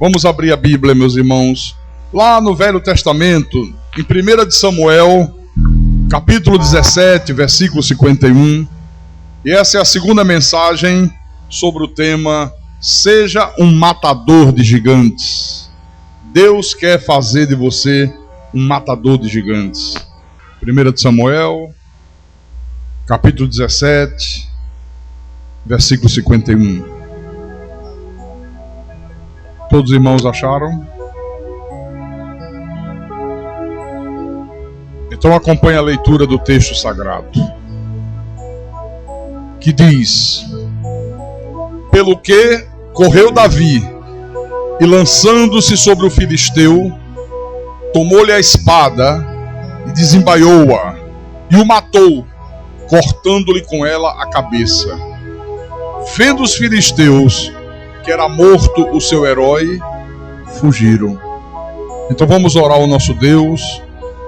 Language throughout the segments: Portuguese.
Vamos abrir a Bíblia, meus irmãos, lá no Velho Testamento, em 1 de Samuel, capítulo 17, versículo 51. E essa é a segunda mensagem sobre o tema Seja um matador de gigantes. Deus quer fazer de você um matador de gigantes. 1 de Samuel, capítulo 17, versículo 51. Todos os irmãos acharam? Então acompanhe a leitura do texto sagrado, que diz: Pelo que correu Davi, e lançando-se sobre o filisteu, tomou-lhe a espada e desembaiou-a, e o matou, cortando-lhe com ela a cabeça. Vendo os filisteus que era morto o seu herói, fugiram. Então vamos orar ao nosso Deus,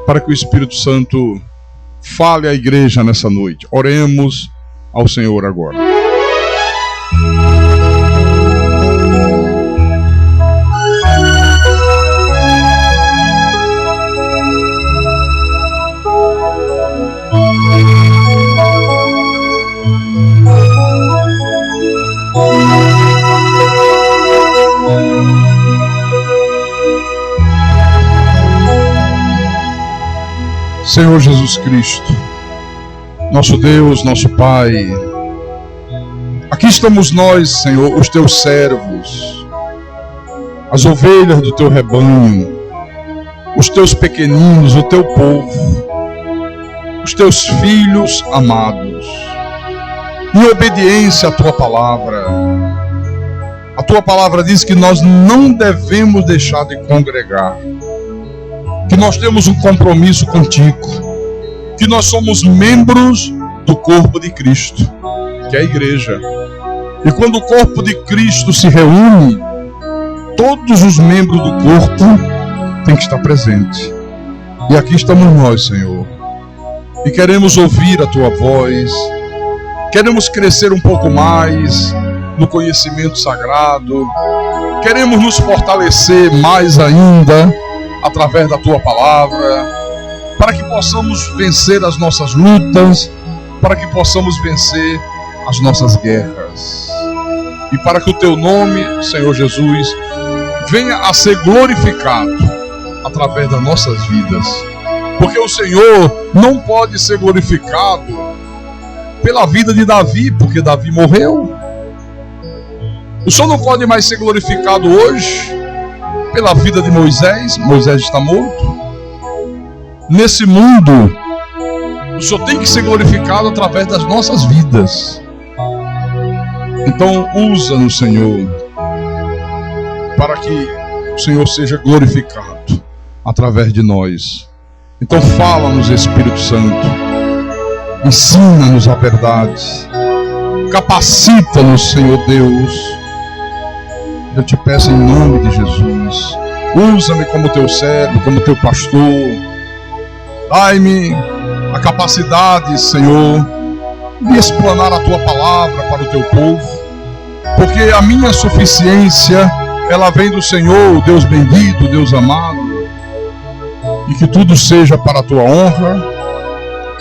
para que o Espírito Santo fale à igreja nessa noite. Oremos ao Senhor agora. Senhor Jesus Cristo, nosso Deus, nosso Pai, aqui estamos nós, Senhor, os teus servos, as ovelhas do teu rebanho, os teus pequeninos, o teu povo, os teus filhos amados, em obediência à tua palavra. A tua palavra diz que nós não devemos deixar de congregar, que nós temos um compromisso contigo, que nós somos membros do corpo de Cristo, que é a igreja. E quando o corpo de Cristo se reúne, todos os membros do corpo têm que estar presentes. E aqui estamos nós, Senhor, e queremos ouvir a tua voz, queremos crescer um pouco mais no conhecimento sagrado, queremos nos fortalecer mais ainda através da tua palavra, para que possamos vencer as nossas lutas, para que possamos vencer as nossas guerras, e para que o teu nome, Senhor Jesus, venha a ser glorificado através das nossas vidas, porque o Senhor não pode ser glorificado pela vida de Davi, porque Davi morreu. O Senhor não pode mais ser glorificado hoje pela vida de Moisés. Moisés está morto. Nesse mundo, o Senhor tem que ser glorificado através das nossas vidas. Então usa-nos, Senhor, para que o Senhor seja glorificado através de nós. Então fala-nos, Espírito Santo, ensina-nos a verdade, capacita-nos, Senhor Deus. Eu te peço em nome de Jesus, usa-me como teu servo, como teu pastor. Dai-me a capacidade, Senhor, de explanar a tua palavra para o teu povo, porque a minha suficiência, ela vem do Senhor, Deus bendito, Deus amado, e que tudo seja para a tua honra,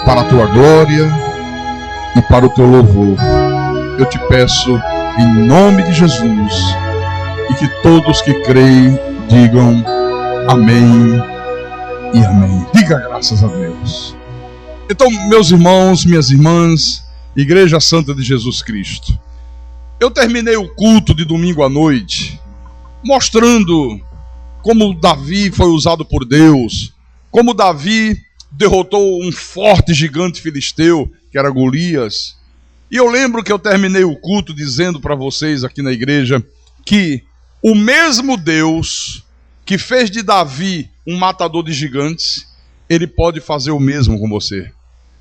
para a tua glória e para o teu louvor. Eu te peço em nome de Jesus, e que todos que creem digam amém e amém. Diga graças a Deus. Então, meus irmãos, minhas irmãs, Igreja Santa de Jesus Cristo, eu terminei o culto de domingo à noite mostrando como Davi foi usado por Deus, como Davi derrotou um forte gigante filisteu, que era Golias. E eu lembro que eu terminei o culto dizendo para vocês aqui na igreja que o mesmo Deus que fez de Davi um matador de gigantes, ele pode fazer o mesmo com você.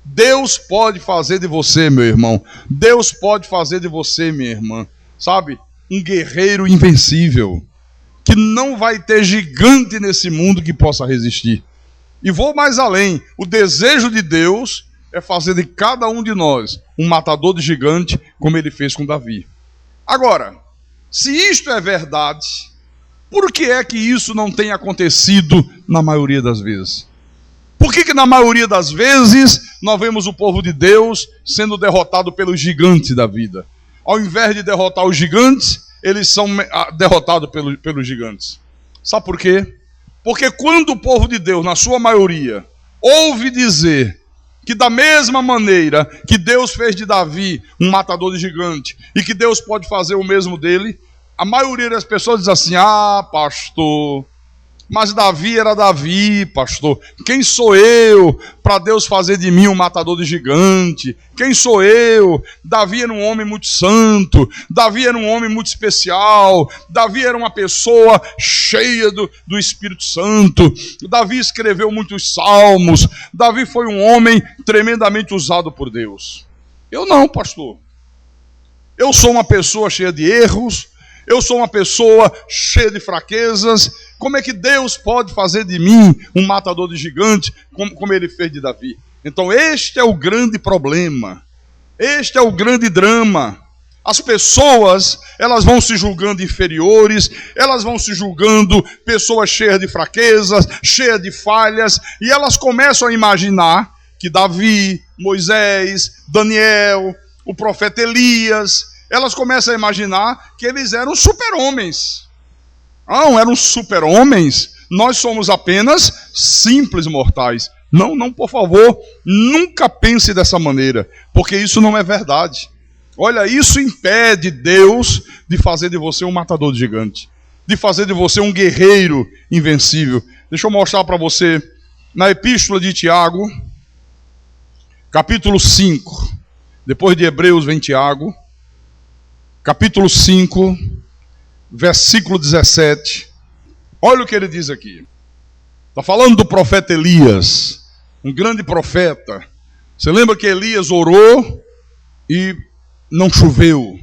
Deus pode fazer de você, meu irmão. Deus pode fazer de você, minha irmã. Sabe? Um guerreiro invencível, que não vai ter gigante nesse mundo que possa resistir. E vou mais além. O desejo de Deus é fazer de cada um de nós um matador de gigante, como ele fez com Davi. Agora, se isto é verdade, Por que é que isso não tem acontecido na maioria das vezes? Por que na maioria das vezes nós vemos o povo de Deus sendo derrotado pelos gigantes da vida? Ao invés de derrotar os gigantes, eles são derrotados pelos gigantes. Sabe por quê? Porque quando o povo de Deus, na sua maioria, ouve dizer que da mesma maneira que Deus fez de Davi um matador de gigante, e que Deus pode fazer o mesmo dele, a maioria das pessoas diz assim: ah, pastor, mas Davi era Davi, pastor. Quem sou eu para Deus fazer de mim um matador de gigante? Quem sou eu? Davi era um homem muito santo. Davi era um homem muito especial. Davi era uma pessoa cheia do Espírito Santo. Davi escreveu muitos salmos. Davi foi um homem tremendamente usado por Deus. Eu não, pastor. Eu sou uma pessoa cheia de erros. Eu sou uma pessoa cheia de fraquezas. Como é que Deus pode fazer de mim um matador de gigante, como ele fez de Davi? Então este é o grande problema. Este é o grande drama. As pessoas, elas vão se julgando inferiores, elas vão se julgando pessoas cheias de fraquezas, cheias de falhas, e elas começam a imaginar que Davi, Moisés, Daniel, o profeta Elias, elas começam a imaginar que eles eram super-homens. Não, eram super-homens. Nós somos apenas simples mortais. Não, por favor, nunca pense dessa maneira, porque isso não é verdade. Olha, isso impede Deus de fazer de você um matador de gigante, de fazer de você um guerreiro invencível. Deixa eu mostrar para você, na epístola de Tiago, capítulo 5, depois de Hebreus vem Tiago, capítulo 5, versículo 17. Olha o que ele diz aqui. Está falando do profeta Elias, um grande profeta. Você lembra que Elias orou e não choveu?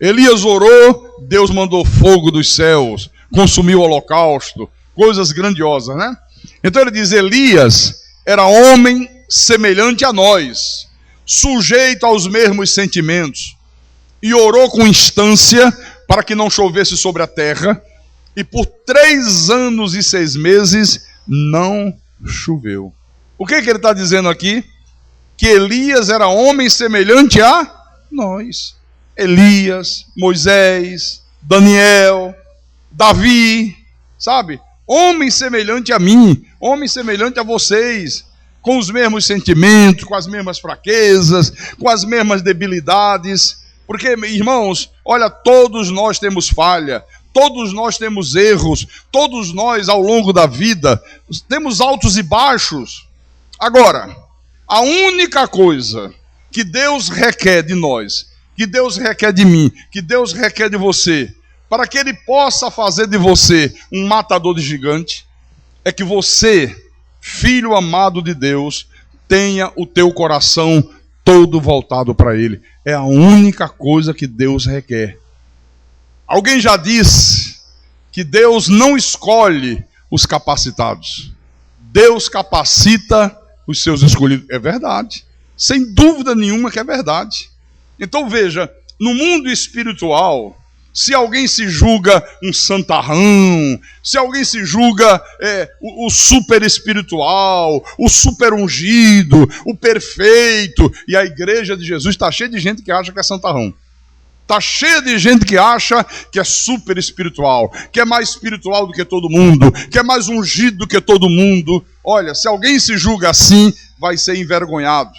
Elias orou, Deus mandou fogo dos céus, consumiu o holocausto, coisas grandiosas, né? Então ele diz: Elias era homem semelhante a nós, sujeito aos mesmos sentimentos, e orou com instância para que não chovesse sobre a terra, e por 3 anos e 6 meses não choveu. O que ele está dizendo aqui? Que Elias era homem semelhante a nós. Elias, Moisés, Daniel, Davi, sabe? Homem semelhante a mim, homem semelhante a vocês, com os mesmos sentimentos, com as mesmas fraquezas, com as mesmas debilidades. Porque, irmãos, olha, todos nós temos falha, todos nós temos erros, todos nós ao longo da vida temos altos e baixos. Agora, a única coisa que Deus requer de nós, que Deus requer de mim, que Deus requer de você, para que Ele possa fazer de você um matador de gigante, é que você, filho amado de Deus, tenha o teu coração todo voltado para Ele. É a única coisa que Deus requer. Alguém já disse que Deus não escolhe os capacitados. Deus capacita os seus escolhidos. É verdade. Sem dúvida nenhuma que é verdade. Então veja, no mundo espiritual, se alguém se julga um santarrão, se alguém se julga o super espiritual, o super ungido, o perfeito, e a igreja de Jesus está cheia de gente que acha que é santarrão. Está cheia de gente que acha que é super espiritual, que é mais espiritual do que todo mundo, que é mais ungido do que todo mundo. Olha, se alguém se julga assim, vai ser envergonhado,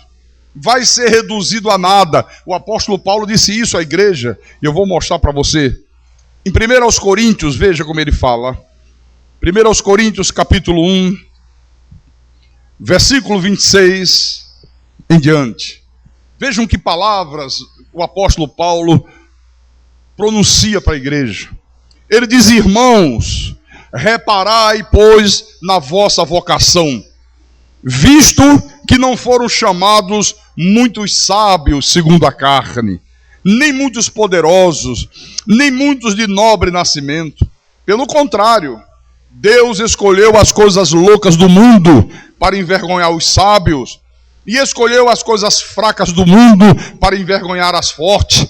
vai ser reduzido a nada. O apóstolo Paulo disse isso à igreja, e eu vou mostrar para você. Em 1 Coríntios, veja como ele fala. 1 Coríntios capítulo 1, versículo 26 em diante. Vejam que palavras o apóstolo Paulo pronuncia para a igreja. Ele diz: irmãos, reparai, pois, na vossa vocação, visto que não foram chamados muitos sábios segundo a carne, nem muitos poderosos, nem muitos de nobre nascimento. Pelo contrário, Deus escolheu as coisas loucas do mundo para envergonhar os sábios, e escolheu as coisas fracas do mundo para envergonhar as fortes.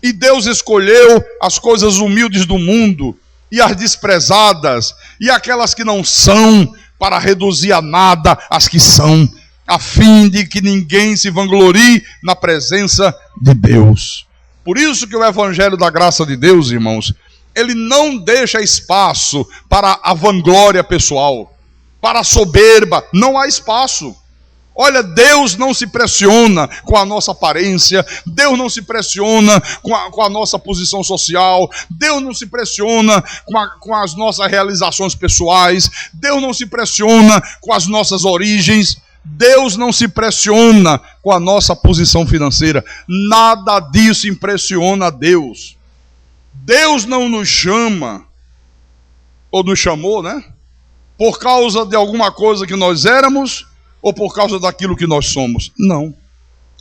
E Deus escolheu as coisas humildes do mundo e as desprezadas, e aquelas que não são, para reduzir a nada as que são, a fim de que ninguém se vanglorie na presença de Deus. Por isso que o Evangelho da graça de Deus, irmãos, ele não deixa espaço para a vanglória pessoal, para a soberba, não há espaço. Olha, Deus não se pressiona com a nossa aparência, Deus não se pressiona com a nossa posição social, Deus não se pressiona com as nossas realizações pessoais, Deus não se pressiona com as nossas origens, Deus não se pressiona com a nossa posição financeira. Nada disso impressiona a Deus. Deus não nos chama, ou nos chamou, né? Por causa de alguma coisa que nós éramos, ou por causa daquilo que nós somos. Não.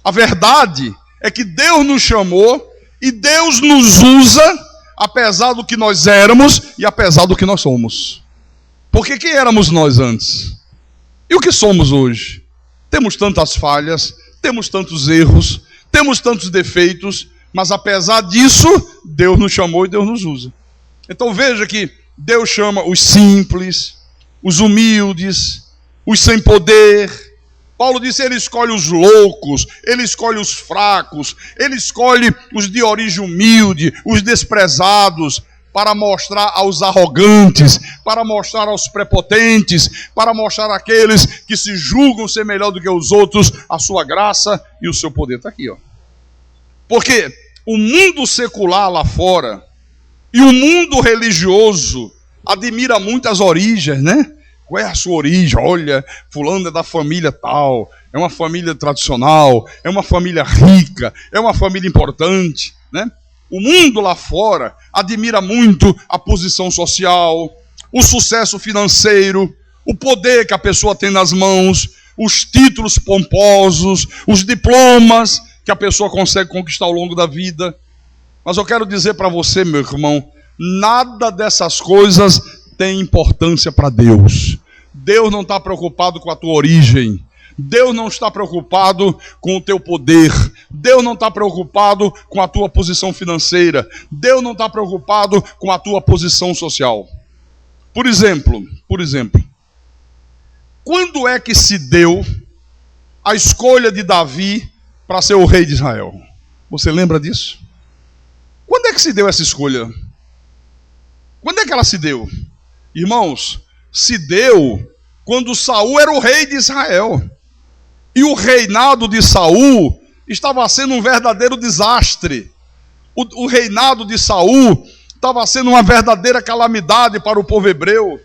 A verdade é que Deus nos chamou e Deus nos usa, apesar do que nós éramos e apesar do que nós somos. Porque quem éramos nós antes? E o que somos hoje? Temos tantas falhas, temos tantos erros, temos tantos defeitos, mas apesar disso, Deus nos chamou e Deus nos usa. Então veja que Deus chama os simples, os humildes, os sem poder. Paulo disse, ele escolhe os loucos, ele escolhe os fracos, ele escolhe os de origem humilde, os desprezados, para mostrar aos arrogantes, para mostrar aos prepotentes, para mostrar àqueles que se julgam ser melhor do que os outros, a sua graça e o seu poder. Está aqui, ó. Porque o mundo secular lá fora e o mundo religioso admira muito as origens, né? Qual é a sua origem? Olha, fulano é da família tal, é uma família tradicional, é uma família rica, é uma família importante, né? O mundo lá fora admira muito a posição social, o sucesso financeiro, o poder que a pessoa tem nas mãos, os títulos pomposos, os diplomas que a pessoa consegue conquistar ao longo da vida. Mas eu quero dizer para você, meu irmão, nada dessas coisas tem importância para Deus. Deus não está preocupado com a tua origem. Deus não está preocupado com o teu poder. Deus não está preocupado com a tua posição financeira. Deus não está preocupado com a tua posição social. Por exemplo, quando é que se deu a escolha de Davi para ser o rei de Israel? Você lembra disso? Quando é que se deu essa escolha? Quando é que ela se deu? Irmãos, se deu quando Saul era o rei de Israel. E o reinado de Saul estava sendo um verdadeiro desastre. O reinado de Saul estava sendo uma verdadeira calamidade para o povo hebreu.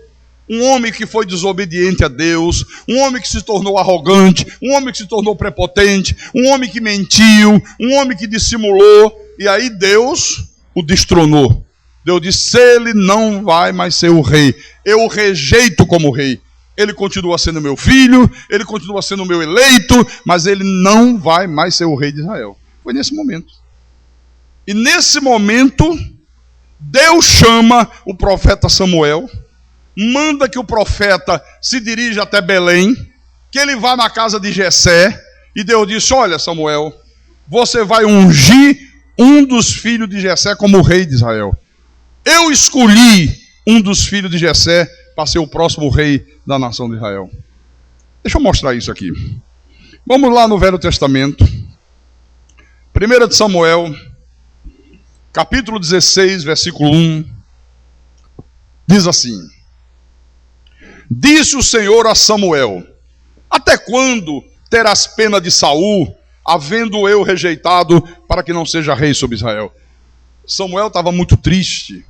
Um homem que foi desobediente a Deus, um homem que se tornou arrogante, um homem que se tornou prepotente, um homem que mentiu, um homem que dissimulou. E aí Deus o destronou. Deus disse, ele não vai mais ser o rei. Eu o rejeito como rei. Ele continua sendo meu filho, ele continua sendo meu eleito, mas ele não vai mais ser o rei de Israel. Foi nesse momento. E nesse momento, Deus chama o profeta Samuel, manda que o profeta se dirija até Belém, que ele vá na casa de Jessé, e Deus disse, olha Samuel, você vai ungir um dos filhos de Jessé como rei de Israel. Eu escolhi um dos filhos de Jessé para ser o próximo rei da nação de Israel. Deixa eu mostrar isso aqui. Vamos lá no Velho Testamento. 1 de Samuel, capítulo 16, versículo 1. Diz assim: disse o Senhor a Samuel, até quando terás pena de Saul, havendo eu rejeitado, para que não seja rei sobre Israel? Samuel estava muito triste.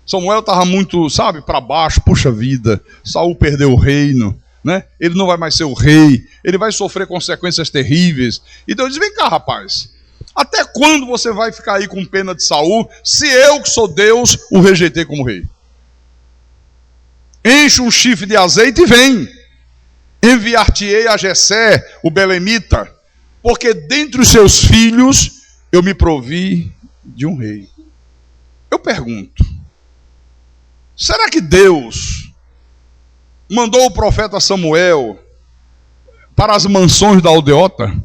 Samuel estava muito, para baixo. Puxa vida, Saul perdeu o reino, né? Ele não vai mais ser o rei, ele vai sofrer consequências terríveis. E Deus diz, vem cá rapaz, até quando você vai ficar aí com pena de Saul, se eu que sou Deus, o rejeitei como rei? Enche um chifre de azeite e vem. Enviar-te-ei a Jessé, o belemita, porque dentre os seus filhos eu me provi de um rei. Eu pergunto, será que Deus mandou o profeta Samuel para as mansões da aldeota?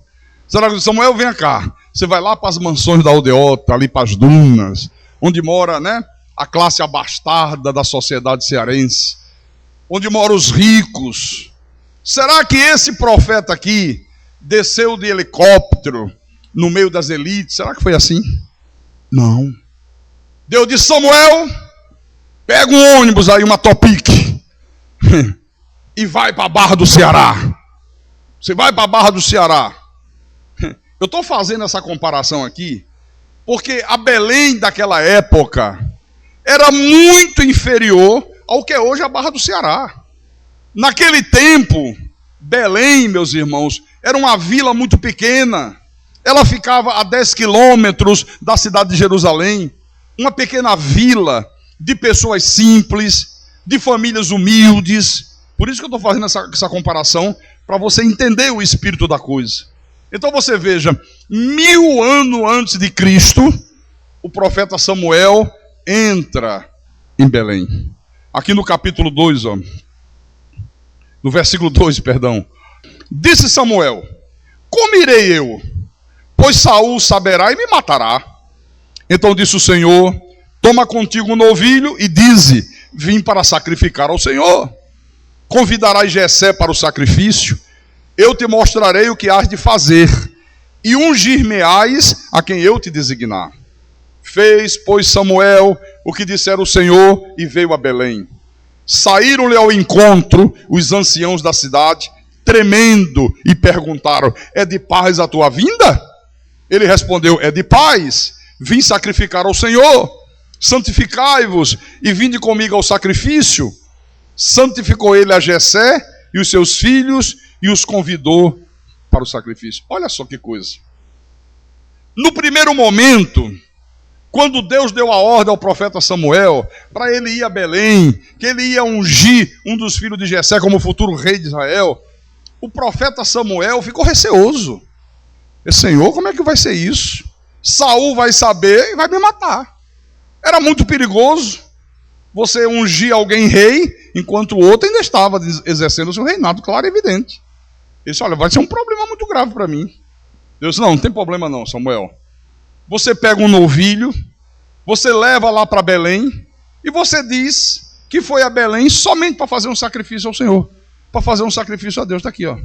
Será que Samuel, vem cá, você vai lá para as mansões da aldeota, ali para as dunas, onde mora, né, a classe abastarda da sociedade cearense, onde moram os ricos. Será que esse profeta aqui desceu de helicóptero no meio das elites? Será que foi assim? Não. Deus disse: Samuel, pega um ônibus aí, uma Topic, e vai para a Barra do Ceará. Você vai para a Barra do Ceará. Eu estou fazendo essa comparação aqui porque a Belém daquela época era muito inferior ao que é hoje a Barra do Ceará. Naquele tempo, Belém, meus irmãos, era uma vila muito pequena. Ela ficava a 10 quilômetros da cidade de Jerusalém. Uma pequena vila de pessoas simples, de famílias humildes. Por isso que eu estou fazendo essa comparação, para você entender o espírito da coisa. Então você veja, 1000 anos antes de Cristo, o profeta Samuel entra em Belém. Aqui no capítulo 2, no versículo 2, perdão. Disse Samuel: como irei eu? Pois Saul saberá e me matará. Então disse o Senhor: toma contigo um novilho e dize: vim para sacrificar ao Senhor. Convidarás Jessé para o sacrifício. Eu te mostrarei o que hás de fazer, e ungir-me-ás a quem eu te designar. Fez, pois, Samuel o que dissera o Senhor, e veio a Belém. Saíram-lhe ao encontro os anciãos da cidade, tremendo, e perguntaram: é de paz a tua vinda? Ele respondeu: é de paz, vim sacrificar ao Senhor. Santificai-vos e vinde comigo ao sacrifício. Santificou ele a Jessé e os seus filhos e os convidou para o sacrifício. Olha só que coisa. No primeiro momento, quando Deus deu a ordem ao profeta Samuel para ele ir a Belém, que ele ia ungir um dos filhos de Jessé como futuro rei de Israel, o profeta Samuel ficou receoso. Senhor, como é que vai ser isso? Saul vai saber e vai me matar. Era muito perigoso você ungir alguém rei, enquanto o outro ainda estava exercendo o seu reinado, claro e evidente. Ele disse: olha, vai ser um problema muito grave para mim. Deus disse: não tem problema não, Samuel. Você pega um novilho, você leva lá para Belém, e você diz que foi a Belém somente para fazer um sacrifício ao Senhor, para fazer um sacrifício a Deus. Está aqui, ó.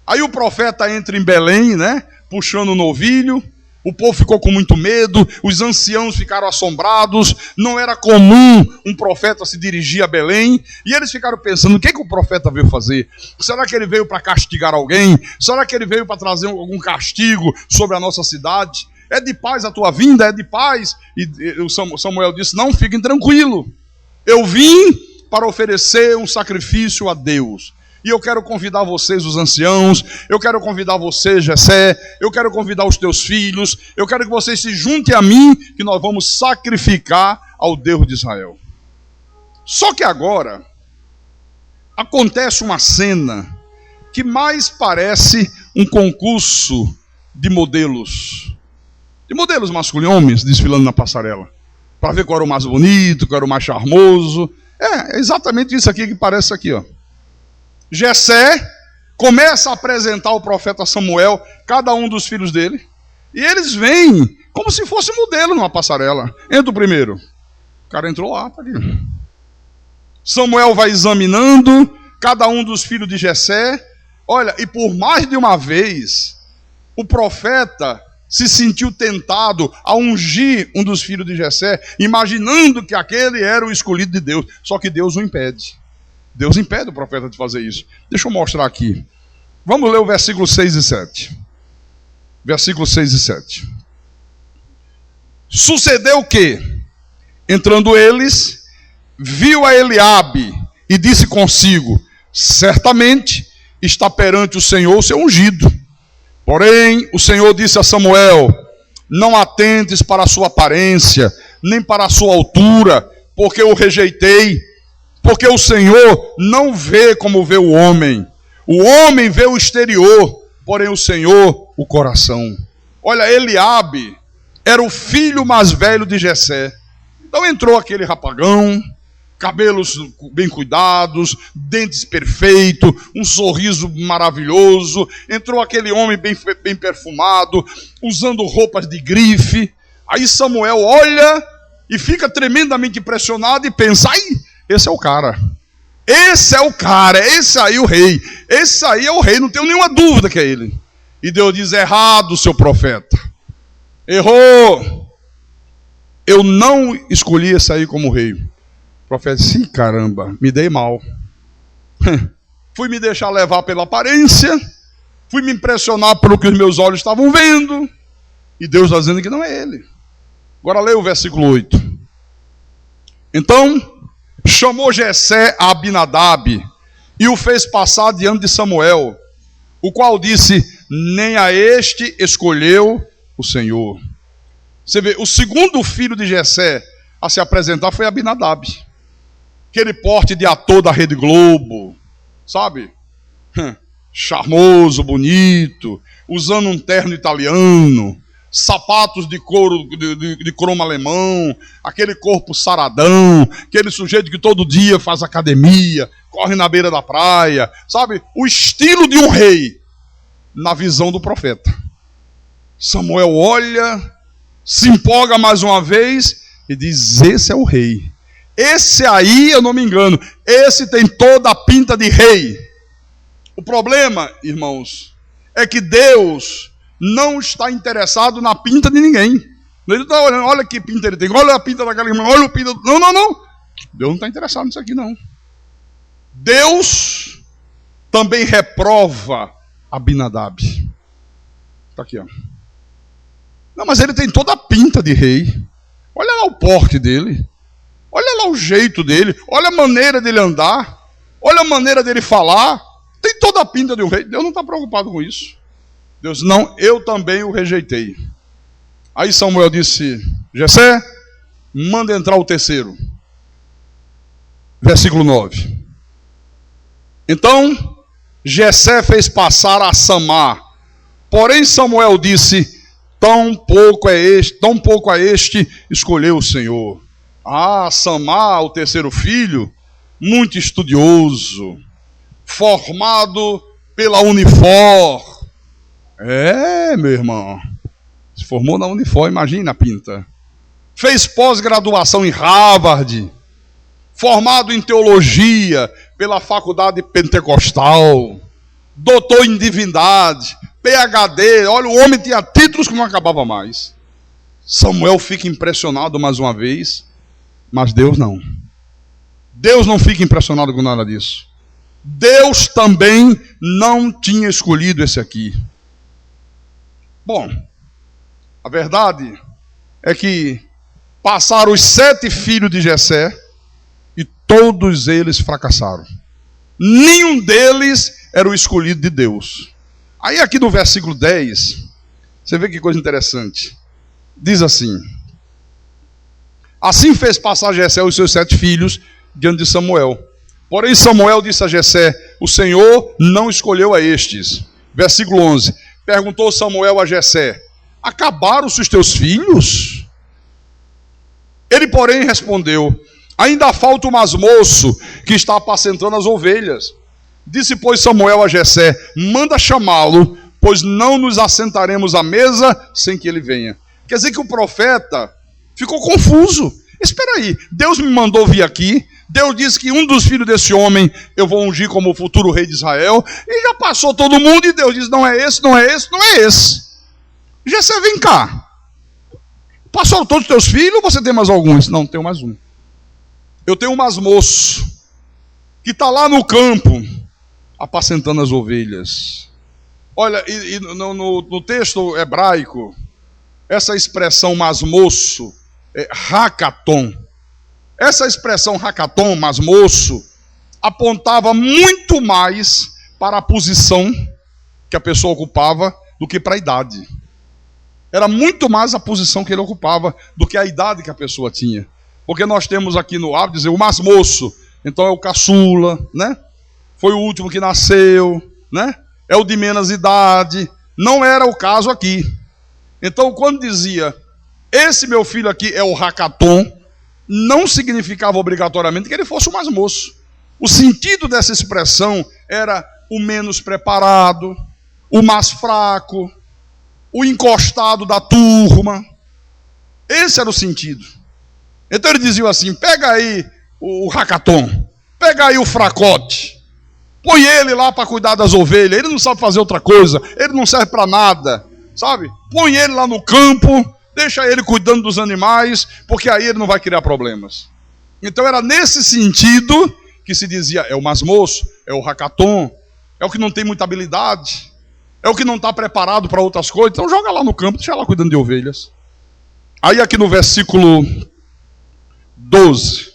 Aí o profeta entra em Belém, né, puxando o novilho. O povo ficou com muito medo, os anciãos ficaram assombrados, não era comum um profeta se dirigir a Belém, e eles ficaram pensando: o que o profeta veio fazer? Será que ele veio para castigar alguém? Será que ele veio para trazer algum castigo sobre a nossa cidade? É de paz a tua vinda? É de paz? E Samuel disse: não, fiquem tranquilos, eu vim para oferecer um sacrifício a Deus. E eu quero convidar vocês, os anciãos, eu quero convidar você, Jessé, eu quero convidar os teus filhos, eu quero que vocês se juntem a mim, que nós vamos sacrificar ao Deus de Israel. Só que agora, acontece uma cena que mais parece um concurso de modelos masculinos, homens desfilando na passarela, para ver qual era o mais bonito, qual era o mais charmoso. É exatamente isso aqui que parece aqui, ó. Jessé começa a apresentar ao profeta Samuel cada um dos filhos dele, e eles vêm como se fosse modelo numa passarela. Entra o primeiro. O cara entrou lá, tá aqui. Samuel vai examinando cada um dos filhos de Jessé. Olha, e por mais de uma vez, o profeta se sentiu tentado a ungir um dos filhos de Jessé, imaginando que aquele era o escolhido de Deus. Só que Deus o impede. Deus impede o profeta de fazer isso. Deixa eu mostrar aqui. Vamos ler o versículo 6 e 7. Versículo 6 e 7. Sucedeu que, entrando eles, viu a Eliabe e disse consigo: certamente está perante o Senhor o seu ungido. Porém, o Senhor disse a Samuel: não atentes para a sua aparência, nem para a sua altura, porque o rejeitei. Porque o Senhor não vê como vê o homem. O homem vê o exterior, porém o Senhor o coração. Olha, Eliabe era o filho mais velho de Jessé. Então entrou aquele rapagão, cabelos bem cuidados, dentes perfeitos, um sorriso maravilhoso. Entrou aquele homem bem perfumado, usando roupas de grife. Aí Samuel olha e fica tremendamente impressionado e pensa, ai, esse é o cara. Esse é o cara, esse aí é o rei. Esse aí é o rei, não tenho nenhuma dúvida que é ele. E Deus diz, errado, seu profeta. Errou. Eu não escolhi esse aí como rei. O profeta disse, sim, caramba, me dei mal. Fui me deixar levar pela aparência. Fui me impressionar pelo que os meus olhos estavam vendo. E Deus está dizendo que não é ele. Agora leia o versículo 8. Então, chamou Jessé a Abinadab e o fez passar diante de Samuel, o qual disse, nem a este escolheu o Senhor. Você vê, o segundo filho de Jessé a se apresentar foi Abinadab. Aquele porte de ator da Rede Globo, sabe? Charmoso, bonito, usando um terno italiano, sapatos de couro, de cromo alemão, aquele corpo saradão, aquele sujeito que todo dia faz academia, corre na beira da praia, sabe? O estilo de um rei, na visão do profeta. Samuel olha, se empolga mais uma vez e diz, esse é o rei. Esse aí, eu não me engano, esse tem toda a pinta de rei. O problema, irmãos, é que Deus não está interessado na pinta de ninguém. Ele está olhando, olha que pinta ele tem, olha a pinta daquela irmã, olha a pinta... Não. Deus não está interessado nisso aqui, não. Deus também reprova Abinadab. Está aqui, ó. Não, mas ele tem toda a pinta de rei. Olha lá o porte dele. Olha lá o jeito dele. Olha a maneira dele andar. Olha a maneira dele falar. Tem toda a pinta de um rei. Deus não está preocupado com isso. Deus, não, eu também o rejeitei. Aí Samuel disse, Jessé, manda entrar o terceiro. Versículo 9. Então, Jessé fez passar a Samá. Porém Samuel disse, tão pouco a este escolheu o Senhor. Ah, Samá, o terceiro filho, muito estudioso, formado pela Unifor. Meu irmão, se formou na Unifor, imagina a pinta. Fez pós-graduação em Harvard, formado em teologia pela Faculdade Pentecostal, doutor em divindade, PhD, olha, o homem tinha títulos que não acabava mais. Samuel fica impressionado mais uma vez, mas Deus não. Deus não fica impressionado com nada disso. Deus também não tinha escolhido esse aqui. Bom, a verdade é que passaram os 7 filhos de Jessé e todos eles fracassaram. Nenhum deles era o escolhido de Deus. Aí aqui no versículo 10, você vê que coisa interessante. Diz assim, assim fez passar Jessé os seus 7 filhos diante de Samuel. Porém Samuel disse a Jessé, o Senhor não escolheu a estes. Versículo 11, perguntou Samuel a Jessé, acabaram-se os teus filhos? Ele, porém, respondeu, ainda falta o mais moço que está apacentando as ovelhas. Disse, pois, Samuel a Jessé, manda chamá-lo, pois não nos assentaremos à mesa sem que ele venha. Quer dizer que o profeta ficou confuso. Espera aí, Deus me mandou vir aqui, Deus disse que um dos filhos desse homem eu vou ungir como o futuro rei de Israel, e já passou todo mundo, e Deus diz, não é esse, não é esse, não é esse. Jessé, vem cá. Passou todos os teus filhos ou você tem mais alguns? Não, tenho mais um. Eu tenho um mais moço, que está lá no campo, apacentando as ovelhas. Olha, no texto hebraico, essa expressão masmoço é hakaton. Essa expressão hakaton, masmoço, apontava muito mais para a posição que a pessoa ocupava do que para a idade. Era muito mais a posição que ele ocupava do que a idade que a pessoa tinha. Porque nós temos aqui no hábito dizer o masmoço, então é o caçula, né? Foi o último que nasceu, né? É o de menos idade. Não era o caso aqui. Então, quando dizia, esse meu filho aqui é o hakaton, não significava obrigatoriamente que ele fosse o mais moço. O sentido dessa expressão era o menos preparado, o mais fraco, o encostado da turma. Esse era o sentido. Então ele dizia assim: pega aí o Hackathon, pega aí o fracote, põe ele lá para cuidar das ovelhas, ele não sabe fazer outra coisa, ele não serve para nada, sabe? Põe ele lá no campo, deixa ele cuidando dos animais, porque aí ele não vai criar problemas. Então era nesse sentido que se dizia: é o masmoço, é o Hackathon, é o que não tem muita habilidade, é o que não está preparado para outras coisas, então joga lá no campo, deixa lá cuidando de ovelhas. Aí aqui no versículo 12,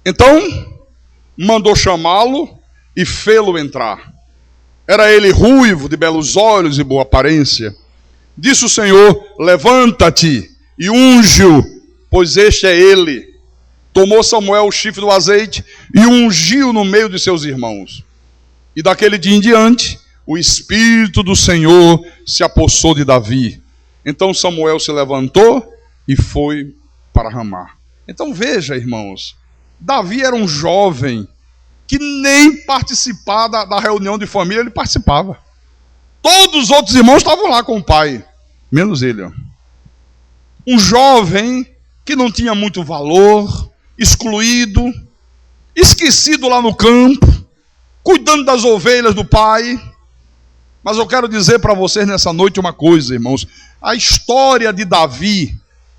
então mandou chamá-lo e fê-lo entrar. Era ele ruivo, de belos olhos e boa aparência. Disse o Senhor: levanta-te e unge-o, pois este é ele. Tomou Samuel o chifre do azeite e ungiu no meio de seus irmãos. E daquele dia em diante, o Espírito do Senhor se apossou de Davi. Então Samuel se levantou e foi para Ramá. Então veja, irmãos, Davi era um jovem que nem participar da reunião de família ele participava. Todos os outros irmãos estavam lá com o pai, menos ele. Um jovem que não tinha muito valor, excluído, esquecido lá no campo, cuidando das ovelhas do pai. Mas eu quero dizer para vocês nessa noite uma coisa, irmãos. A história de Davi,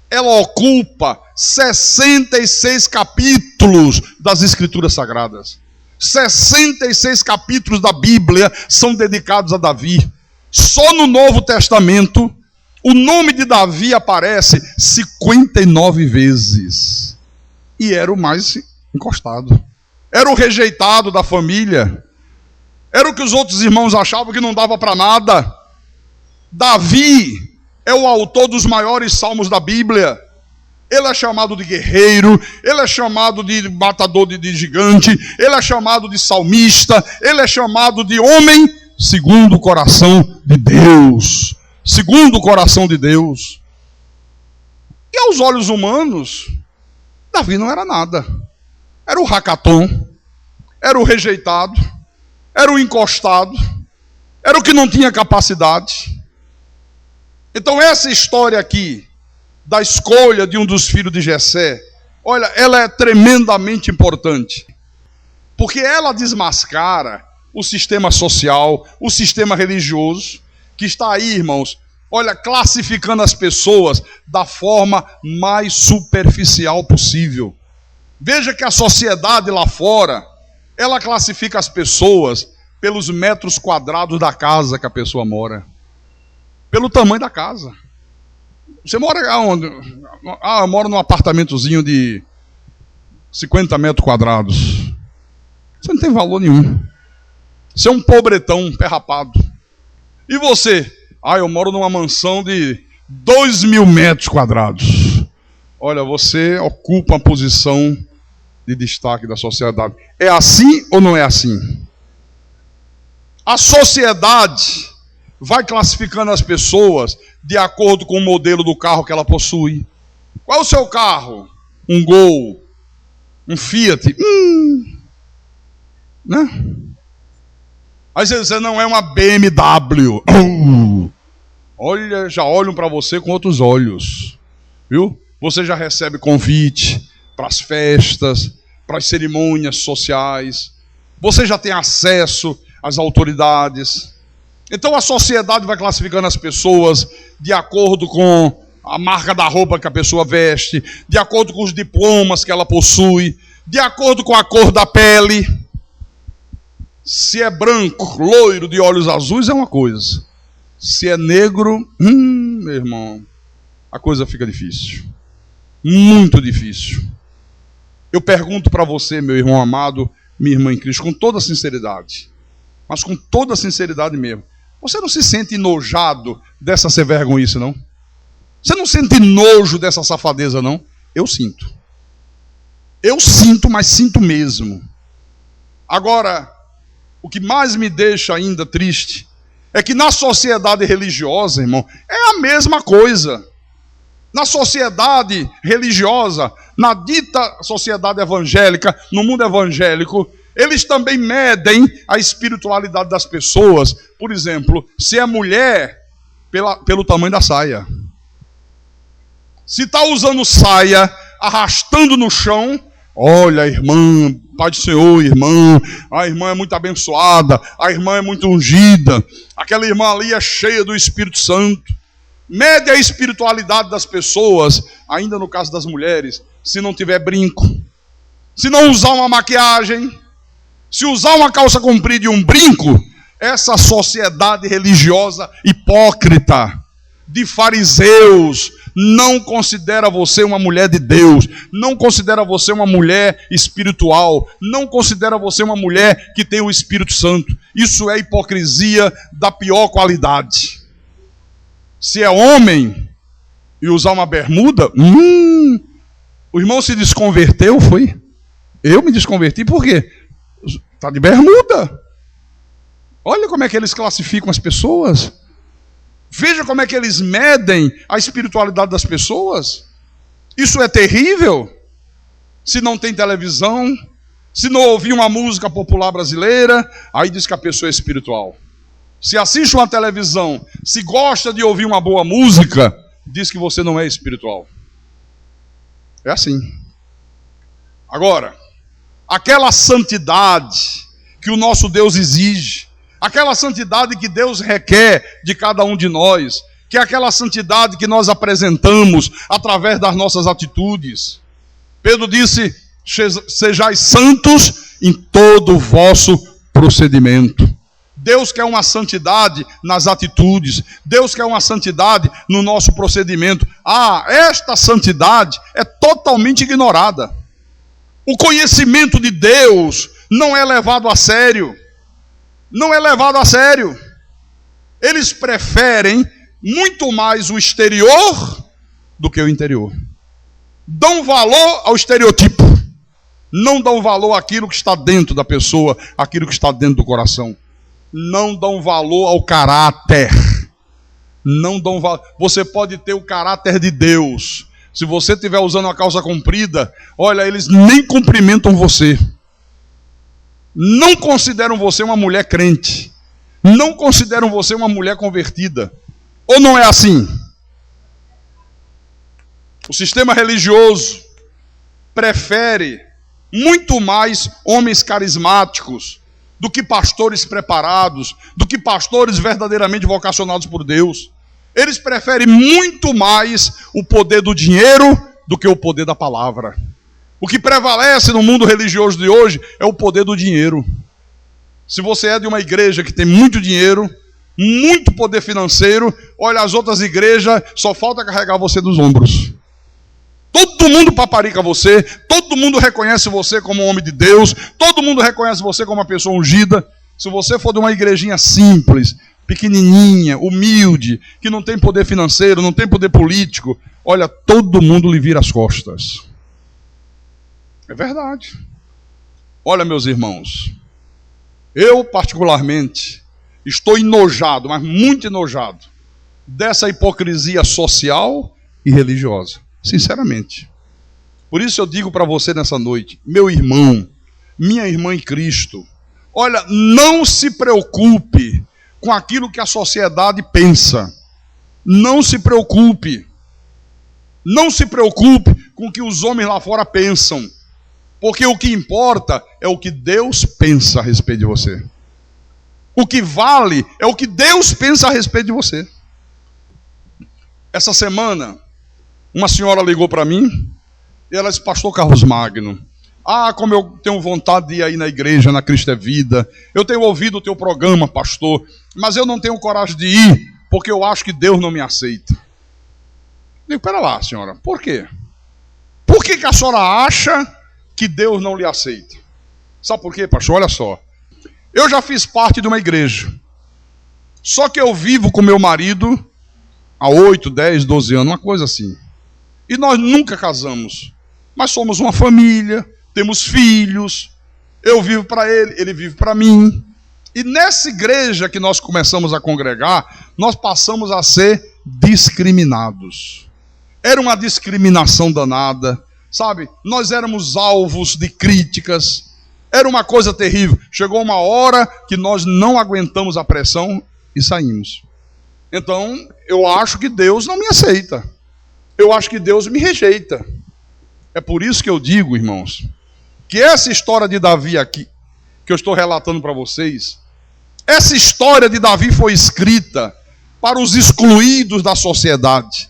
ela ocupa 66 capítulos das Escrituras Sagradas. 66 capítulos da Bíblia são dedicados a Davi. Só no Novo Testamento, o nome de Davi aparece 59 vezes. E era o mais encostado. Era o rejeitado da família. Era o que os outros irmãos achavam que não dava para nada. Davi é o autor dos maiores salmos da Bíblia. Ele é chamado de guerreiro, ele é chamado de matador de gigante, ele é chamado de salmista, ele é chamado de homem segundo o coração de Deus. Segundo o coração de Deus. E aos olhos humanos, Davi não era nada. Era o Hackathon, era o rejeitado, era o encostado, era o que não tinha capacidade. Então essa história aqui, da escolha de um dos filhos de Jessé, olha, ela é tremendamente importante, porque ela desmascara o sistema social, o sistema religioso, que está aí, irmãos, olha, classificando as pessoas da forma mais superficial possível. Veja que a sociedade lá fora, ela classifica as pessoas pelos metros quadrados da casa que a pessoa mora, pelo tamanho da casa. Você mora onde? Eu moro num apartamentozinho de 50 metros quadrados. Você não tem valor nenhum. Você é um pobretão, pé rapado. E você? Eu moro numa mansão de 2.000 metros quadrados. Olha, você ocupa uma posição de destaque da sociedade. É assim ou não é assim? A sociedade vai classificando as pessoas de acordo com o modelo do carro que ela possui. Qual é o seu carro? Um Gol, um Fiat, né? Aí você diz, não é uma BMW. Olha, já olham para você com outros olhos, viu? Você já recebe convite para as festas, para as cerimônias sociais. Você já tem acesso às autoridades. Então a sociedade vai classificando as pessoas de acordo com a marca da roupa que a pessoa veste, de acordo com os diplomas que ela possui, de acordo com a cor da pele. Se é branco, loiro, de olhos azuis é uma coisa. Se é negro, meu irmão, a coisa fica difícil. Muito difícil. Eu pergunto para você, meu irmão amado, minha irmã em Cristo, com toda sinceridade, mas com toda sinceridade mesmo, você não se sente enojado dessa ser vergonhice, não? Você não sente nojo dessa safadeza, não? Eu sinto. Eu sinto, mas sinto mesmo. Agora, o que mais me deixa ainda triste é que na sociedade religiosa, irmão, é a mesma coisa. Na sociedade religiosa, na dita sociedade evangélica, no mundo evangélico, eles também medem a espiritualidade das pessoas. Por exemplo, se é mulher, pelo tamanho da saia. Se está usando saia, arrastando no chão. Olha, irmã, Pai do Senhor, irmã, a irmã é muito abençoada, a irmã é muito ungida, aquela irmã ali é cheia do Espírito Santo. Mede a espiritualidade das pessoas, ainda no caso das mulheres, se não tiver brinco, se não usar uma maquiagem, se usar uma calça comprida e um brinco, essa sociedade religiosa hipócrita, de fariseus, não considera você uma mulher de Deus, não considera você uma mulher espiritual, não considera você uma mulher que tem o Espírito Santo. Isso é hipocrisia da pior qualidade. Se é homem e usar uma bermuda, o irmão se desconverteu, foi? Eu me desconverti, por quê? Está de bermuda. Olha como é que eles classificam as pessoas. Veja como é que eles medem a espiritualidade das pessoas. Isso é terrível. Se não tem televisão, se não ouvir uma música popular brasileira, aí diz que a pessoa é espiritual. Se assiste uma televisão, se gosta de ouvir uma boa música, diz que você não é espiritual. É assim. Agora, aquela santidade que o nosso Deus exige, aquela santidade que Deus requer de cada um de nós, que é aquela santidade que nós apresentamos através das nossas atitudes. Pedro disse: sejais santos em todo o vosso procedimento. Deus quer uma santidade nas atitudes, Deus quer uma santidade no nosso procedimento. Esta santidade é totalmente ignorada. O conhecimento de Deus não é levado a sério. Não é levado a sério. Eles preferem muito mais o exterior do que o interior. Dão valor ao estereotipo. Não dão valor àquilo que está dentro da pessoa, àquilo que está dentro do coração. Não dão valor ao caráter. Não dão valor. Você pode ter o caráter de Deus. Se você estiver usando uma calça comprida, olha, eles nem cumprimentam você. Não consideram você uma mulher crente. Não consideram você uma mulher convertida. Ou não é assim? O sistema religioso prefere muito mais homens carismáticos do que pastores preparados, do que pastores verdadeiramente vocacionados por Deus. Eles preferem muito mais o poder do dinheiro do que o poder da palavra. O que prevalece no mundo religioso de hoje é o poder do dinheiro. Se você é de uma igreja que tem muito dinheiro, muito poder financeiro, olha, as outras igrejas só falta carregar você dos ombros. Todo mundo paparica você, todo mundo reconhece você como um homem de Deus, todo mundo reconhece você como uma pessoa ungida. Se você for de uma igrejinha simples, pequenininha, humilde, que não tem poder financeiro, não tem poder político, olha, todo mundo lhe vira as costas. É verdade. Olha, meus irmãos, eu particularmente estou enojado, mas muito enojado, dessa hipocrisia social e religiosa. Sinceramente. Por isso eu digo para você nessa noite, meu irmão, minha irmã em Cristo, olha, não se preocupe com aquilo que a sociedade pensa. Não se preocupe. Não se preocupe com o que os homens lá fora pensam. Porque o que importa é o que Deus pensa a respeito de você. O que vale é o que Deus pensa a respeito de você. Essa semana, uma senhora ligou para mim e ela disse: pastor Carlos Magno, como eu tenho vontade de ir aí na igreja, na Cristo é Vida. Eu tenho ouvido o teu programa, pastor, mas eu não tenho coragem de ir porque eu acho que Deus não me aceita. Eu digo: pera lá, senhora, por quê? Por que a senhora acha que Deus não lhe aceita? Sabe por quê, pastor? Olha só. Eu já fiz parte de uma igreja. Só que eu vivo com meu marido há 8, 10, 12 anos, uma coisa assim. E nós nunca casamos. Mas somos uma família, temos filhos. Eu vivo para ele, ele vive para mim. E nessa igreja que nós começamos a congregar, nós passamos a ser discriminados. Era uma discriminação danada. Sabe, nós éramos alvos de críticas, era uma coisa terrível. Chegou uma hora que nós não aguentamos a pressão e saímos. Então, eu acho que Deus não me aceita. Eu acho que Deus me rejeita. É por isso que eu digo, irmãos, que essa história de Davi aqui, que eu estou relatando para vocês, essa história de Davi foi escrita para os excluídos da sociedade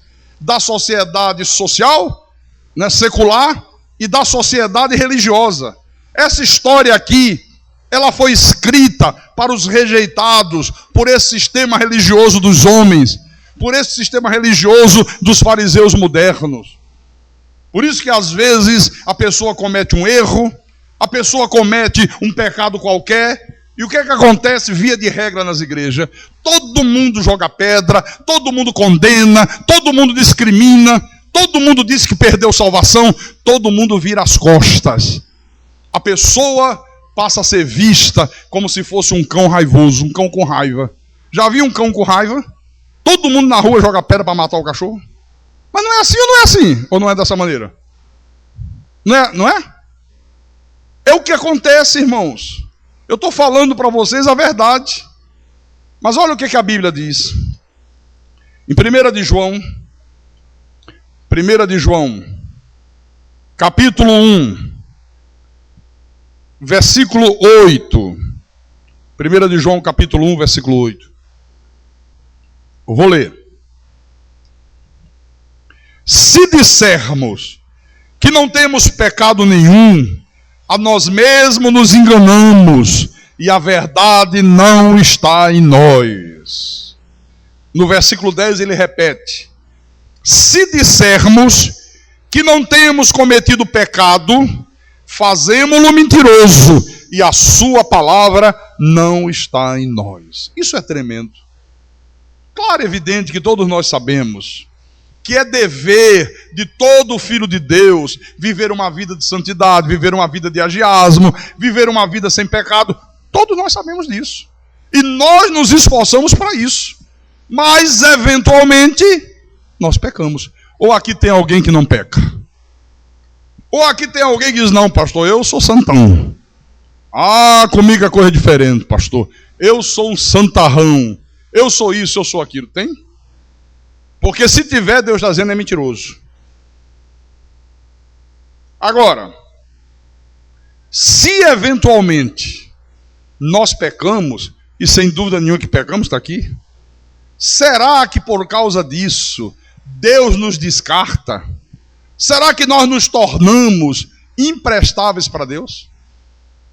social, né, secular, e da sociedade religiosa. Essa história aqui, ela foi escrita para os rejeitados por esse sistema religioso dos homens, por esse sistema religioso dos fariseus modernos. Por isso que às vezes a pessoa comete um erro, a pessoa comete um pecado qualquer, e o que é que acontece via de regra nas igrejas? Todo mundo joga pedra, todo mundo condena, todo mundo discrimina, todo mundo diz que perdeu salvação, todo mundo vira as costas. A pessoa passa a ser vista como se fosse um cão raivoso, um cão com raiva. Já viu um cão com raiva? Todo mundo na rua joga pedra para matar o cachorro? Mas não é assim ou não é assim? Ou não é dessa maneira? Não é? É o que acontece, irmãos. Eu estou falando para vocês a verdade. Mas olha o que a Bíblia diz. Em 1 de João, capítulo 1, versículo 8. 1 de João, capítulo 1, versículo 8. Eu vou ler. Se dissermos que não temos pecado nenhum, a nós mesmos nos enganamos e a verdade não está em nós. No versículo 10 ele repete: se dissermos que não temos cometido pecado, fazemo-lo mentiroso e a sua palavra não está em nós. Isso é tremendo. Claro, é evidente que todos nós sabemos que é dever de todo filho de Deus viver uma vida de santidade, viver uma vida de agiasmo, viver uma vida sem pecado. Todos nós sabemos disso. E nós nos esforçamos para isso. Mas, eventualmente, nós pecamos. Ou aqui tem alguém que não peca. Ou aqui tem alguém que diz: não, pastor, eu sou santão. Ah, comigo é coisa diferente, pastor. Eu sou um santarrão. Eu sou isso, eu sou aquilo. Tem? Porque se tiver, Deus está dizendo, é mentiroso. Agora, se eventualmente nós pecamos, e sem dúvida nenhuma que pecamos, está aqui, será que por causa disso Deus nos descarta? Será que nós nos tornamos imprestáveis para Deus?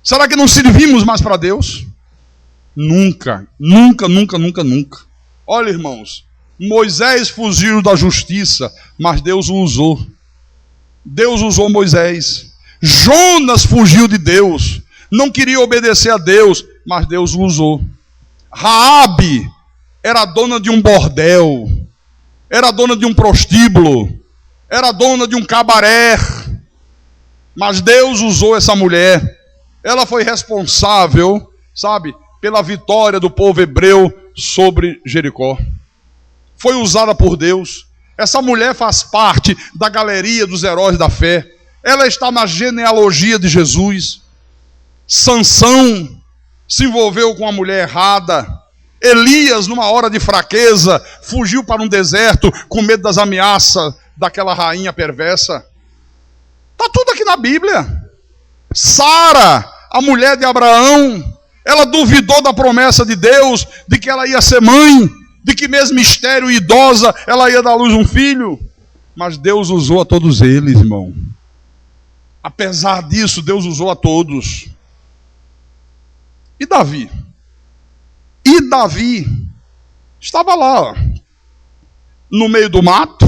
Será que não servimos mais para Deus? Nunca, nunca, nunca, nunca, nunca. Olha, irmãos, Moisés fugiu da justiça, mas Deus o usou. Deus usou Moisés. Jonas fugiu de Deus, não queria obedecer a Deus, mas Deus o usou. Raabe era dona de um bordel, era dona de um prostíbulo, era dona de um cabaré, mas Deus usou essa mulher. Ela foi responsável, sabe, pela vitória do povo hebreu sobre Jericó. Foi usada por Deus. Essa mulher faz parte da galeria dos heróis da fé. Ela está na genealogia de Jesus. Sansão se envolveu com uma mulher errada. Elias, numa hora de fraqueza, fugiu para um deserto com medo das ameaças daquela rainha perversa. Está tudo aqui na Bíblia. Sara, a mulher de Abraão, ela duvidou da promessa de Deus, de que ela ia ser mãe, de que mesmo estéril e idosa, ela ia dar à luz um filho. Mas Deus usou a todos eles, irmão. Apesar disso, Deus usou a todos. E Davi? E Davi estava lá, no meio do mato,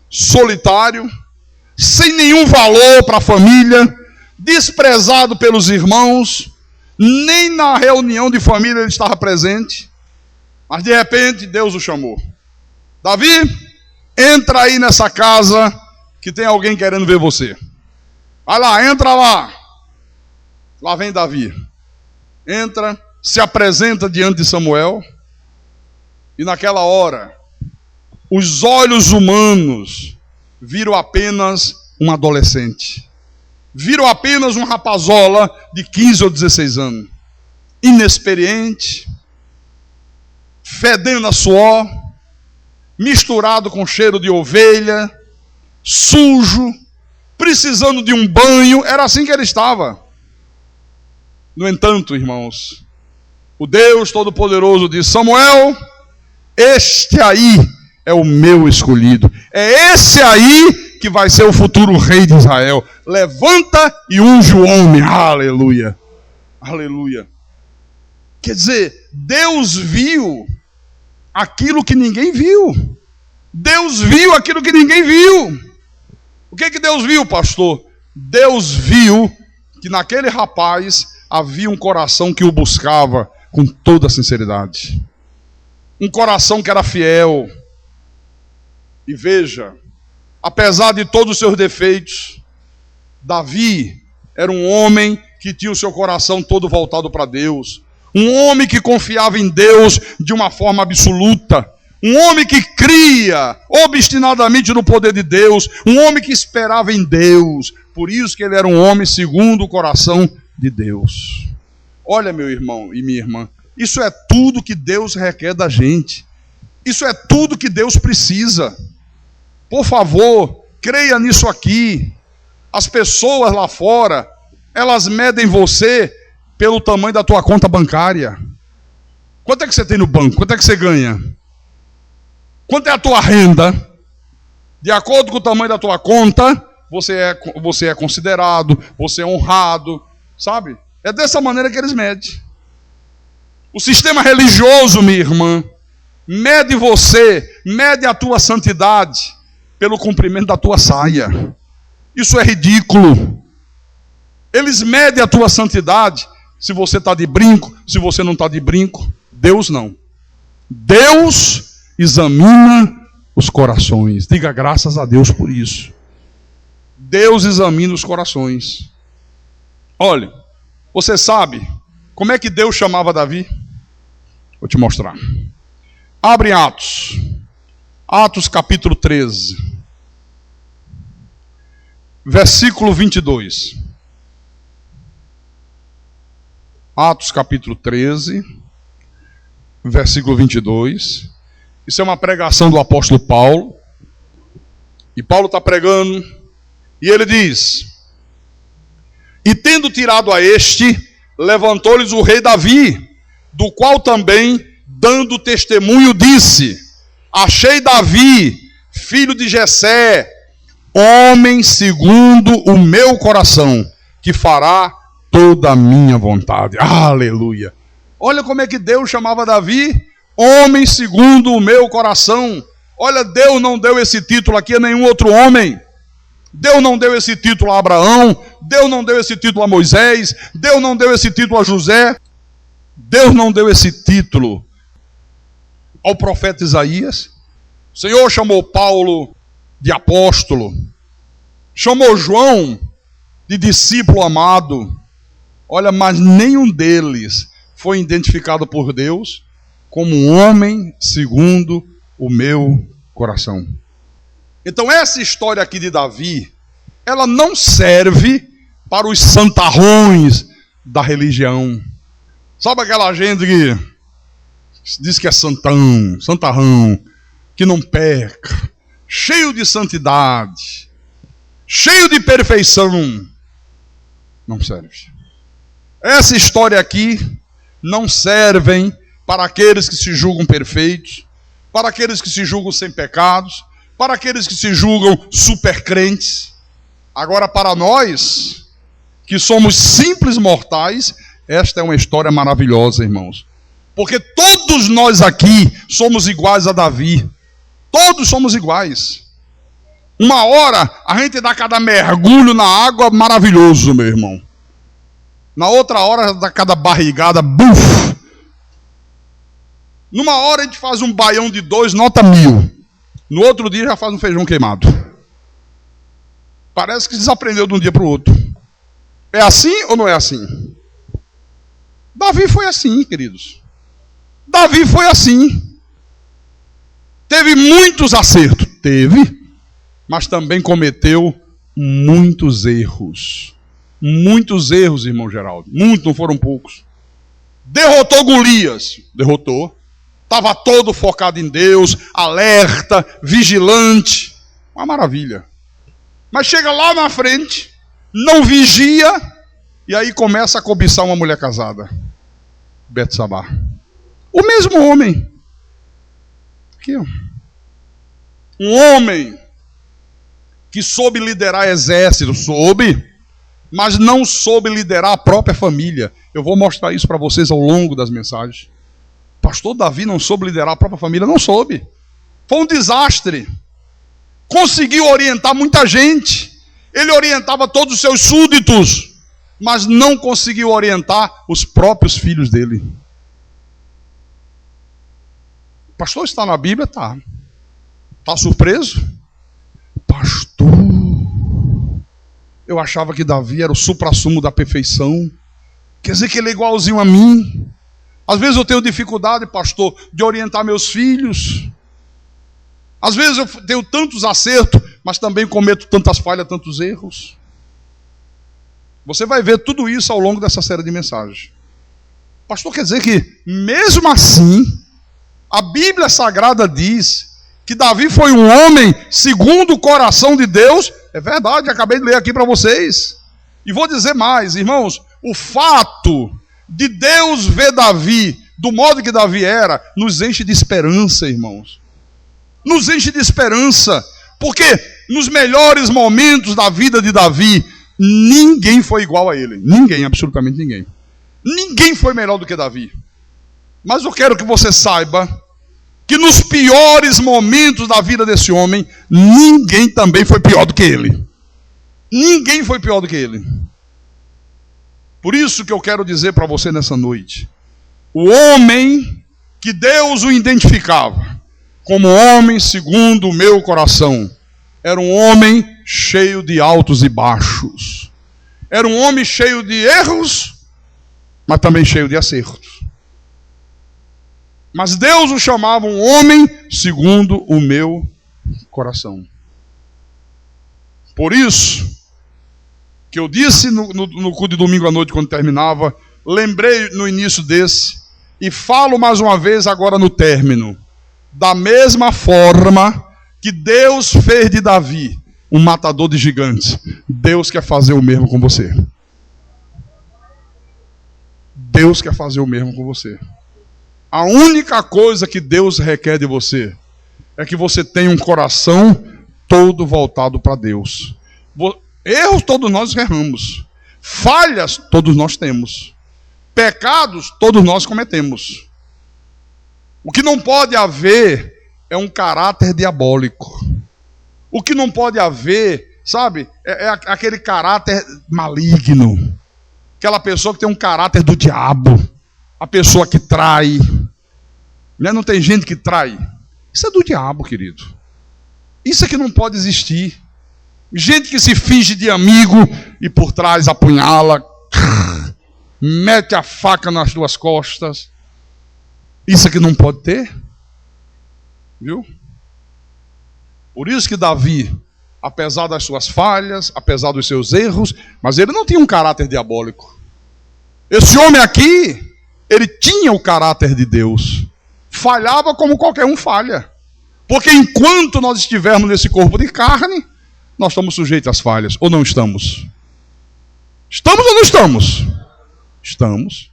solitário, sem nenhum valor para a família, desprezado pelos irmãos, nem na reunião de família ele estava presente. Mas de repente Deus o chamou: Davi, entra aí nessa casa que tem alguém querendo ver você. Vai lá, entra lá. Lá vem Davi. Entra, se apresenta diante de Samuel. E naquela hora, os olhos humanos viram apenas um adolescente. Viram apenas um rapazola de 15 ou 16 anos. Inexperiente, fedendo a suor, misturado com cheiro de ovelha, sujo, precisando de um banho, era assim que ele estava. No entanto, irmãos, o Deus Todo-Poderoso disse: Samuel, este aí é o meu escolhido. É esse aí que vai ser o futuro rei de Israel. Levanta e unge o homem. Aleluia. Aleluia. Quer dizer, Deus viu aquilo que ninguém viu. Deus viu aquilo que ninguém viu. O que Deus viu, pastor? Deus viu que naquele rapaz havia um coração que o buscava com toda a sinceridade. Um coração que era fiel. E veja, apesar de todos os seus defeitos, Davi era um homem que tinha o seu coração todo voltado para Deus. Um homem que confiava em Deus de uma forma absoluta. Um homem que cria obstinadamente no poder de Deus. Um homem que esperava em Deus. Por isso que ele era um homem segundo o coração de Deus. Olha, meu irmão e minha irmã, isso é tudo que Deus requer da gente. Isso é tudo que Deus precisa. Por favor, creia nisso aqui. As pessoas lá fora, elas medem você pelo tamanho da tua conta bancária. Quanto é que você tem no banco? Quanto é que você ganha? Quanto é a tua renda? De acordo com o tamanho da tua conta, você é considerado, você é honrado, sabe? É dessa maneira que eles medem. O sistema religioso, minha irmã, mede você, mede a tua santidade pelo cumprimento da tua saia. Isso é ridículo. Eles medem a tua santidade se você está de brinco, se você não está de brinco. Deus não. Deus examina os corações. Diga graças a Deus por isso. Deus examina os corações. Olha, você sabe como é que Deus chamava Davi? Vou te mostrar. Abre Atos. Atos capítulo 13. Versículo 22. Atos capítulo 13. Versículo 22. Isso é uma pregação do apóstolo Paulo. E Paulo está pregando. E ele diz: E tendo tirado a este, levantou-lhes o rei Davi, do qual também, dando testemunho, disse: Achei Davi, filho de Jessé, homem segundo o meu coração, que fará toda a minha vontade. Aleluia. Olha como é que Deus chamava Davi, homem segundo o meu coração. Olha, Deus não deu esse título aqui a nenhum outro homem. Deus não deu esse título a Abraão, Deus não deu esse título a Moisés, Deus não deu esse título a José, Deus não deu esse título ao profeta Isaías. O Senhor chamou Paulo de apóstolo, chamou João de discípulo amado. Olha, mas nenhum deles foi identificado por Deus como um homem segundo o meu coração. Então essa história aqui de Davi, ela não serve para os santarrões da religião. Sabe aquela gente que diz que é santarrão, que não peca, cheio de santidade, cheio de perfeição? Não serve. Essa história aqui não serve para aqueles que se julgam perfeitos, para aqueles que se julgam sem pecados, para aqueles que se julgam super crentes. Agora, para nós, que somos simples mortais, esta é uma história maravilhosa, irmãos. Porque todos nós aqui somos iguais a Davi. Todos somos iguais. Uma hora, a gente dá cada mergulho na água maravilhoso, meu irmão. Na outra hora, dá cada barrigada, buf! Numa hora, a gente faz um baião de 2, nota 1000. No outro dia, já faz um feijão queimado. Parece que desaprendeu de um dia para o outro. É assim ou não é assim? Davi foi assim, queridos. Davi foi assim. Teve muitos acertos. Teve. Mas também cometeu muitos erros. Muitos erros, irmão Geraldo. Muitos, não foram poucos. Derrotou Golias. Derrotou. Estava todo focado em Deus, alerta, vigilante. Uma maravilha. Mas chega lá na frente, não vigia, e aí começa a cobiçar uma mulher casada. Betsabá. O mesmo homem. Aqui, ó. Um homem que soube liderar exército, mas não soube liderar a própria família. Eu vou mostrar isso para vocês ao longo das mensagens. Pastor Davi não soube liderar a própria família? Não soube. Foi um desastre. Conseguiu orientar muita gente. Ele orientava todos os seus súditos, mas não conseguiu orientar os próprios filhos dele. Pastor, está na Bíblia? Está. Está surpreso? Pastor, eu achava que Davi era o suprassumo da perfeição. Quer dizer que ele é igualzinho a mim? Às vezes eu tenho dificuldade, pastor, de orientar meus filhos. Às vezes eu tenho tantos acertos, mas também cometo tantas falhas, tantos erros. Você vai ver tudo isso ao longo dessa série de mensagens. Pastor, quer dizer que, mesmo assim, a Bíblia Sagrada diz que Davi foi um homem segundo o coração de Deus? É verdade, acabei de ler aqui para vocês. E vou dizer mais, irmãos, o fato de Deus ver Davi do modo que Davi era, nos enche de esperança, irmãos. Nos enche de esperança, porque nos melhores momentos da vida de Davi, ninguém foi igual a ele. Ninguém, absolutamente ninguém. Ninguém foi melhor do que Davi. Mas eu quero que você saiba que nos piores momentos da vida desse homem, ninguém também foi pior do que ele. Ninguém foi pior do que ele. Por isso que eu quero dizer para você nessa noite, o homem que Deus o identificava como homem segundo o meu coração, era um homem cheio de altos e baixos. Era um homem cheio de erros, mas também cheio de acertos. Mas Deus o chamava um homem segundo o meu coração. Por isso que eu disse no culto de domingo à noite, quando terminava, lembrei no início desse, e falo mais uma vez agora no término. Da mesma forma que Deus fez de Davi um matador de gigantes, Deus quer fazer o mesmo com você. Deus quer fazer o mesmo com você. A única coisa que Deus requer de você é que você tenha um coração todo voltado para Deus. Erros todos nós erramos. Falhas todos nós temos. Pecados todos nós cometemos. O que não pode haver é um caráter diabólico. O que não pode haver, sabe, é aquele caráter maligno. Aquela pessoa que tem um caráter do diabo. A pessoa que trai. Não tem gente que trai. Isso é do diabo, querido. Isso é que não pode existir. Gente que se finge de amigo e por trás apunhala, mete a faca nas tuas costas. Isso é que não pode ter. Viu? Por isso que Davi, apesar das suas falhas, apesar dos seus erros, mas ele não tinha um caráter diabólico. Esse homem aqui, ele tinha o caráter de Deus. Falhava como qualquer um falha. Porque enquanto nós estivermos nesse corpo de carne, nós estamos sujeitos às falhas. Ou não estamos? Estamos ou não estamos? Estamos.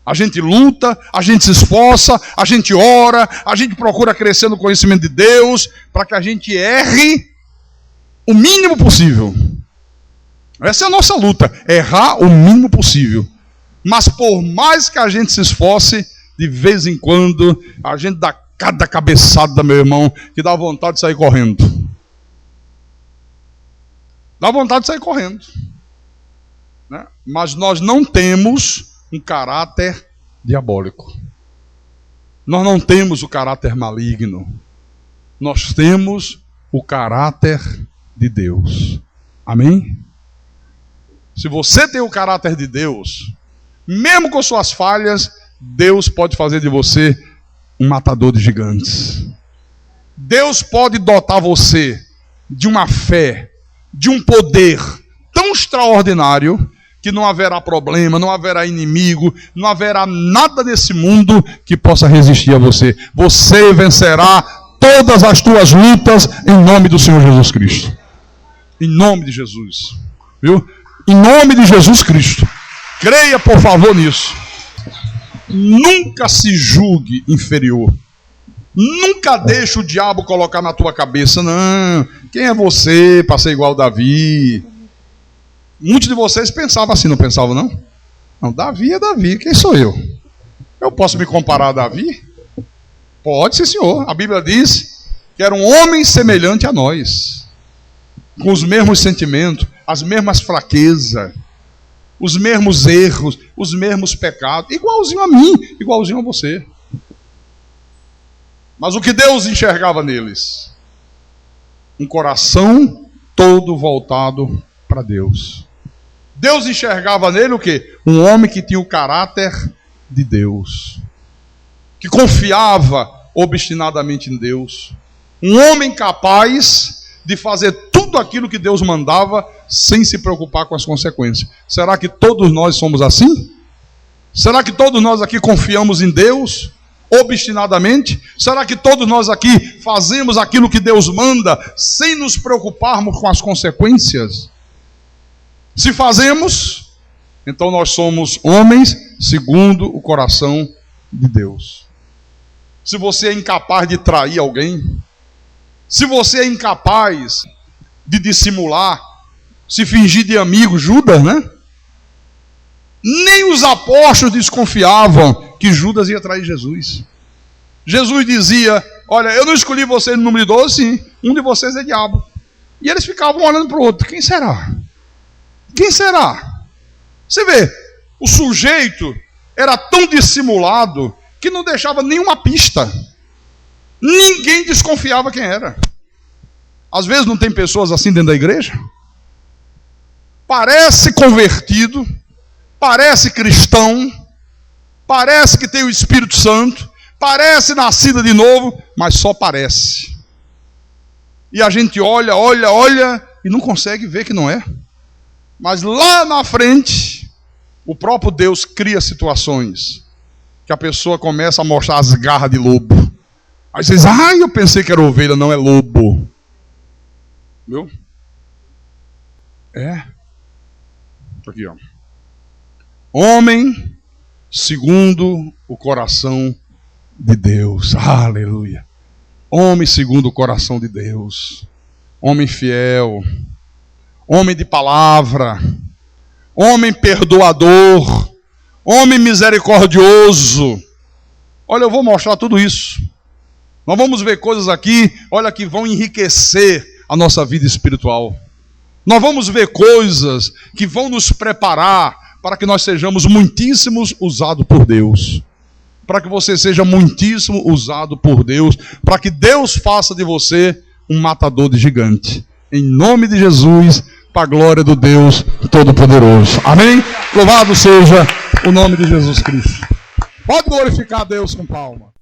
A gente luta, a gente se esforça, a gente ora, a gente procura crescer no conhecimento de Deus, para que a gente erre o mínimo possível. Essa é a nossa luta, errar o mínimo possível. Mas por mais que a gente se esforce, de vez em quando, a gente dá cada cabeçada, meu irmão, que dá vontade de sair correndo. Dá vontade de sair correndo. Né? Mas nós não temos um caráter diabólico. Nós não temos o caráter maligno. Nós temos o caráter de Deus. Amém? Se você tem o caráter de Deus, mesmo com suas falhas, Deus pode fazer de você um matador de gigantes. Deus pode dotar você de uma fé, de um poder tão extraordinário, que não haverá problema, não haverá inimigo, não haverá nada nesse mundo que possa resistir a você. Você vencerá todas as tuas lutas em nome do Senhor Jesus Cristo. Em nome de Jesus. Viu? Em nome de Jesus Cristo. Creia, por favor, nisso. Nunca se julgue inferior. Nunca deixe o diabo colocar na tua cabeça, não, quem é você para ser igual a Davi? Muitos de vocês pensavam assim, não pensavam não? Não, Davi é Davi, quem sou eu? Eu posso me comparar a Davi? Pode, sim, senhor. A Bíblia diz que era um homem semelhante a nós, com os mesmos sentimentos, as mesmas fraquezas, os mesmos erros, os mesmos pecados, igualzinho a mim, igualzinho a você. Mas o que Deus enxergava neles? Um coração todo voltado para Deus. Deus enxergava nele o quê? Um homem que tinha o caráter de Deus, que confiava obstinadamente em Deus. Um homem capaz de fazer tudo aquilo que Deus mandava sem se preocupar com as consequências. Será que todos nós somos assim? Será que todos nós aqui confiamos em Deus obstinadamente? Será que todos nós aqui fazemos aquilo que Deus manda sem nos preocuparmos com as consequências? Se fazemos, então nós somos homens segundo o coração de Deus. Se você é incapaz de trair alguém, se você é incapaz de dissimular, se fingir de amigo, Judas, né? Nem os apóstolos desconfiavam que Judas ia trair Jesus. Jesus dizia, olha, eu não escolhi vocês no número 12, sim, um de vocês é diabo. E eles ficavam olhando para o outro, quem será? Quem será? Você vê, o sujeito era tão dissimulado que não deixava nenhuma pista. Ninguém desconfiava quem era. Às vezes não tem pessoas assim dentro da igreja? Parece convertido, parece cristão, parece que tem o Espírito Santo, parece nascida de novo, mas só parece. E a gente olha e não consegue ver que não é. Mas lá na frente, o próprio Deus cria situações que a pessoa começa a mostrar as garras de lobo. Aí você diz, eu pensei que era ovelha, não, é lobo. Viu? É. Aqui, ó. Homem segundo o coração de Deus. Aleluia. Homem segundo o coração de Deus. Homem fiel. Homem de palavra. Homem perdoador. Homem misericordioso. Olha, eu vou mostrar tudo isso. Nós vamos ver coisas aqui, olha, que vão enriquecer a nossa vida espiritual. Nós vamos ver coisas que vão nos preparar para que nós sejamos muitíssimos usados por Deus. Para que você seja muitíssimo usado por Deus. Para que Deus faça de você um matador de gigante. Em nome de Jesus, para a glória do Deus Todo-Poderoso. Amém? Louvado seja o nome de Jesus Cristo. Pode glorificar a Deus com palma.